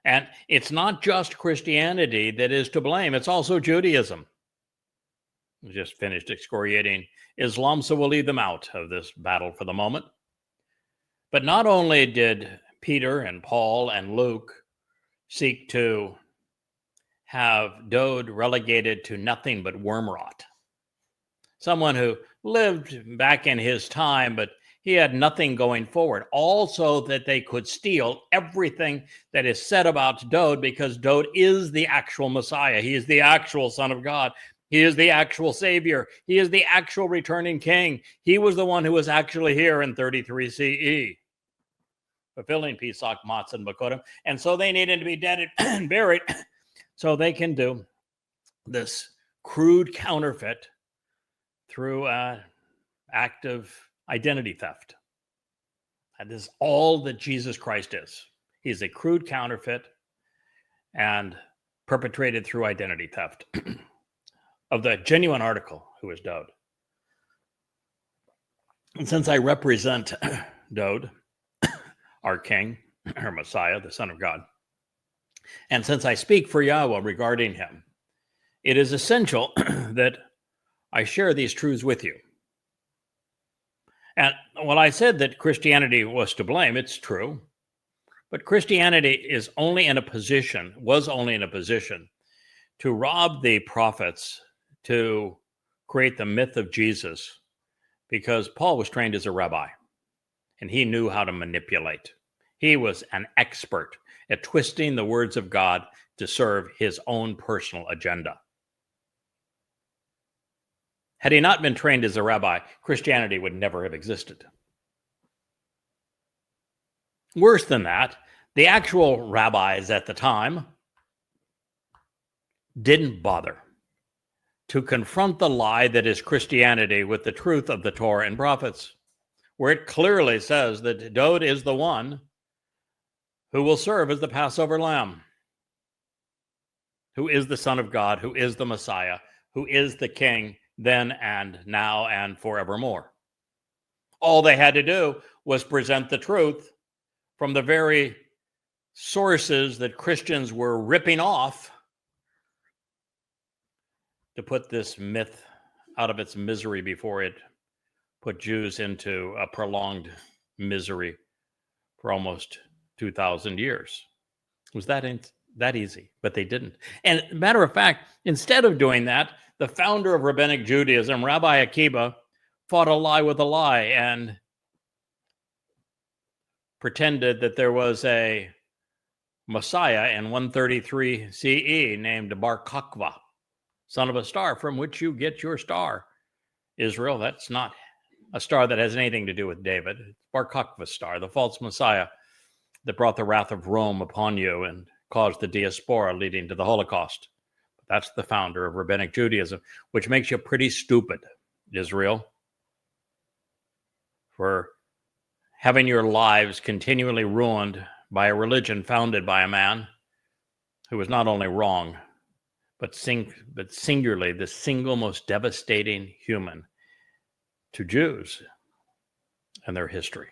And it's not just Christianity that is to blame. It's also Judaism. We just finished excoriating Islam, so we'll leave them out of this battle for the moment. But not only did Peter and Paul and Luke seek to have Dowd relegated to nothing but worm rot, someone who lived back in his time, but he had nothing going forward, also that they could steal everything that is said about Dowd, because Dowd is the actual Messiah. He is the actual Son of God. He is the actual Savior. He is the actual returning king. He was the one who was actually here in 33 CE, fulfilling Pesach, Matzah, and Bakodim. And so they needed to be dead and buried so they can do this crude counterfeit through active identity theft. That is all that Jesus Christ is. He's a crude counterfeit and perpetrated through identity theft of the genuine article who is Dowd. And since I represent Dowd, our king, our Messiah, the Son of God, and since I speak for Yahweh regarding him, it is essential that I share these truths with you. And when I said that Christianity was to blame, it's true. But Christianity was only in a position to rob the prophets, to create the myth of Jesus, because Paul was trained as a rabbi, and he knew how to manipulate. He was an expert at twisting the words of God to serve his own personal agenda. Had he not been trained as a rabbi, Christianity would never have existed. Worse than that, the actual rabbis at the time didn't bother to confront the lie that is Christianity with the truth of the Torah and prophets, where it clearly says that Dowd is the one who will serve as the Passover lamb, who is the Son of God, who is the Messiah, who is the King then and now and forevermore. All they had to do was present the truth from the very sources that Christians were ripping off to put this myth out of its misery before it put Jews into a prolonged misery for almost 2,000 years. It was that easy, but they didn't. And matter of fact, instead of doing that, the founder of Rabbinic Judaism, Rabbi Akiba, fought a lie with a lie and pretended that there was a Messiah in 133 CE named Bar Kokhba, son of a star from which you get your star. Israel, that's not a star that has anything to do with David. It's Bar Kokhba's star, the false Messiah that brought the wrath of Rome upon you and caused the diaspora leading to the Holocaust. That's the founder of Rabbinic Judaism, which makes you pretty stupid, Israel, for having your lives continually ruined by a religion founded by a man who was not only wrong, but singularly the single most devastating human to Jews and their history.